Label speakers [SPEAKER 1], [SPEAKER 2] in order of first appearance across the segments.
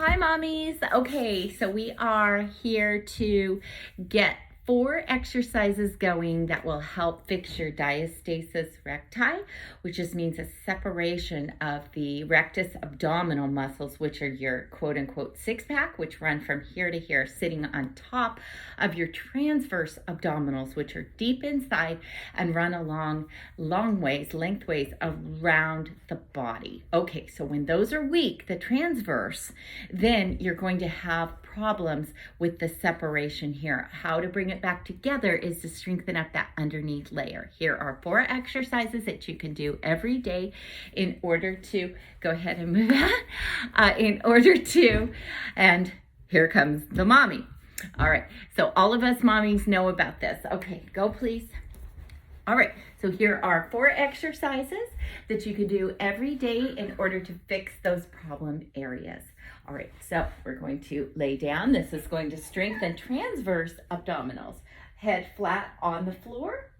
[SPEAKER 1] Hi, mommies. Okay, so we are here to get 4 exercises going that will help fix your diastasis recti, which just means a separation of the rectus abdominal muscles, which are your quote-unquote six-pack, which run from here to here, sitting on top of your transverse abdominals, which are deep inside and run along lengthways around the body. Okay, so when those are weak, the transverse, then you're going to have problems with the separation here. How to bring it back together is to strengthen up that underneath layer. Here are 4 exercises that you can do every day in order to, go ahead and move that, and here comes the mommy. All right, so all of us mommies know about this. Okay, go please. All right, so here are 4 exercises that you can do every day in order to fix those problem areas. All right, so we're going to lay down. This is going to strengthen transverse abdominals. Head flat on the floor.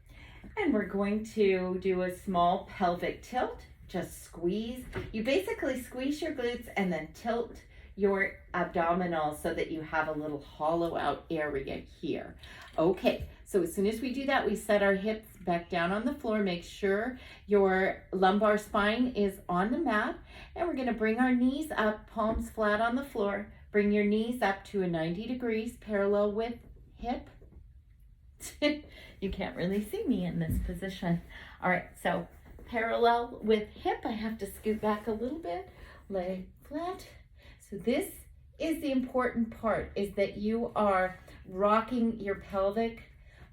[SPEAKER 1] And we're going to do a small pelvic tilt. Just squeeze. You basically squeeze your glutes and then tilt your abdominals so that you have a little hollow out area here. Okay, so as soon as we do that, we set our hips back down on the floor. Make sure your lumbar spine is on the mat. And we're gonna bring our knees up, palms flat on the floor. Bring your knees up to a 90 degrees, parallel with hip. You can't really see me in this position. All right, so parallel with hip. I have to scoot back a little bit, lay flat. So this is the important part, is that you are rocking your pelvic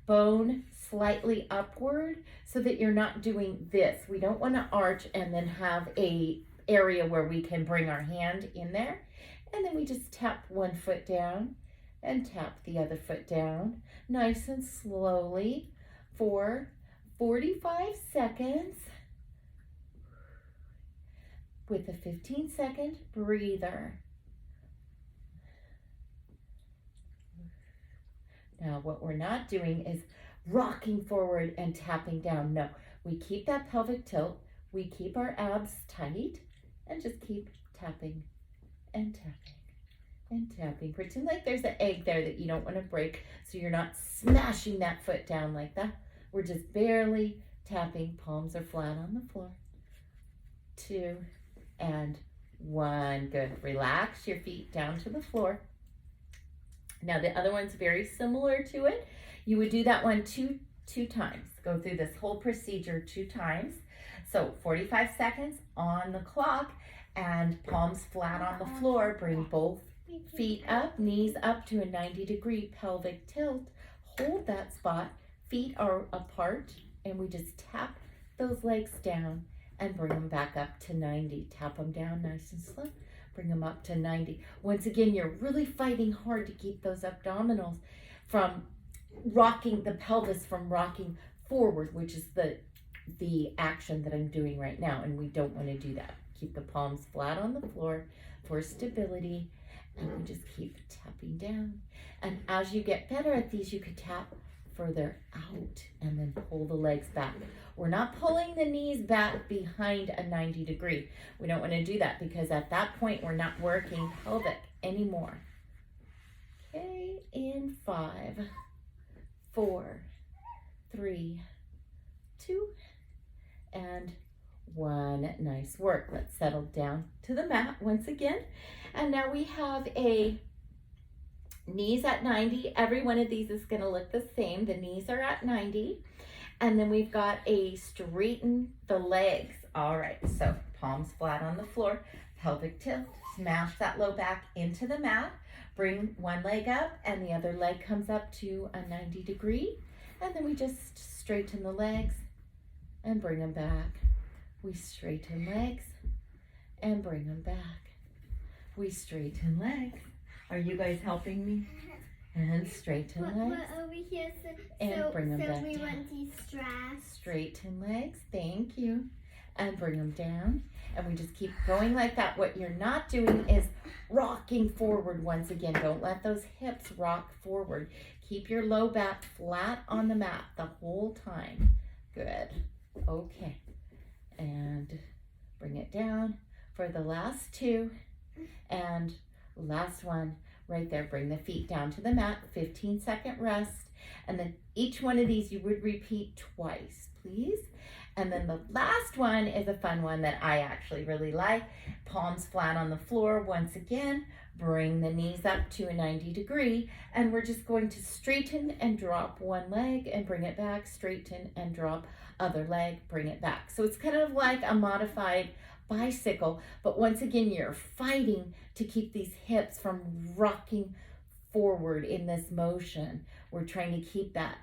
[SPEAKER 1] bone slightly upward so that you're not doing this. We don't want to arch and then have a area where we can bring our hand in there. And then we just tap one foot down and tap the other foot down, nice and slowly for 45 seconds with a 15-second breather. Now, what we're not doing is rocking forward and tapping down. No, we keep that pelvic tilt, we keep our abs tight, and just keep tapping and tapping and tapping. Pretend like there's an egg there that you don't want to break, so you're not smashing that foot down like that. We're just barely tapping. Palms are flat on the floor. 2 and 1. Good. Relax your feet down to the floor. Now the other one's very similar to it. You would do that one two times. Go through this whole procedure 2 times. So 45 seconds on the clock, and palms flat on the floor. Bring both feet up, knees up to a 90-degree pelvic tilt. Hold that spot. Feet are apart, and we just tap those legs down and bring them back up to 90. Tap them down nice and slow. Bring them up to 90. Once again, you're really fighting hard to keep those abdominals from rocking, the pelvis from rocking forward, which is the action that I'm doing right now, and we don't want to do that. Keep the palms flat on the floor for stability, and we just keep tapping down. And as you get better at these, you could tap further out and then pull the legs back. We're not pulling the knees back behind a 90 degree. We don't want to do that, because at that point we're not working pelvic anymore. Okay, in 5, 4, 3, 2, and 1. Nice work. Let's settle down to the mat once again. And now we have a knees at 90. Every one of these is going to look the same. The knees are at 90. And then we've got a straighten the legs. All right, so palms flat on the floor, pelvic tilt, smash that low back into the mat. Bring one leg up and the other leg comes up to a 90 degree. And then we just straighten the legs and bring them back. We straighten legs and bring them back. We straighten legs. Are you guys helping me? And straighten legs.
[SPEAKER 2] But over here,
[SPEAKER 1] and bring them back
[SPEAKER 2] we
[SPEAKER 1] down.
[SPEAKER 2] want these straps.
[SPEAKER 1] Straighten legs. Thank you. And bring them down. And we just keep going like that. What you're not doing is rocking forward once again. Don't let those hips rock forward. Keep your low back flat on the mat the whole time. Good. Okay. And bring it down for the last 2. And Last one right there. Bring the feet down to the mat, 15-second rest. And then each one of these you would repeat twice, please. And then the last one is a fun one that I actually really like. Palms flat on the floor. Once again, bring the knees up to a 90-degree, and we're just going to straighten and drop one leg and bring it back, straighten and drop other leg, bring it back. So it's kind of like a modified bicycle, but once again, you're fighting to keep these hips from rocking forward in this motion. We're trying to keep that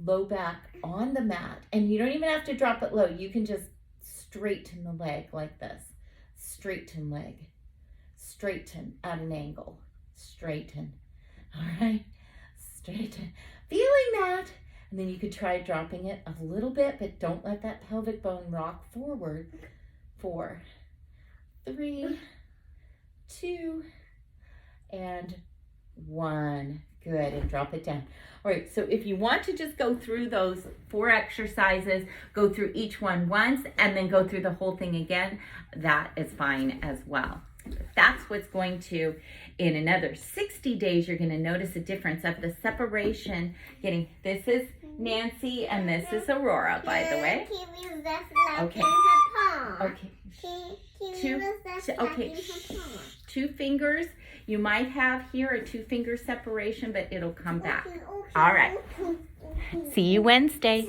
[SPEAKER 1] low back on the mat, and you don't even have to drop it low. You can just straighten the leg like this. Straighten leg, straighten at an angle, straighten. All right, straighten. Feeling that, and then you could try dropping it a little bit, but don't let that pelvic bone rock forward. 4, 3, 2, and 1. Good, and drop it down. All right, so if you want to just go through those 4 exercises, go through each one once, and then go through the whole thing again, that is fine as well. That's what's going to, in another 60 days, you're going to notice a difference of the separation. This is Nancy, and this is Aurora, by the way. Okay. Okay. Two fingers. You might have here a 2-finger separation, but it'll come back. All right. See you Wednesday.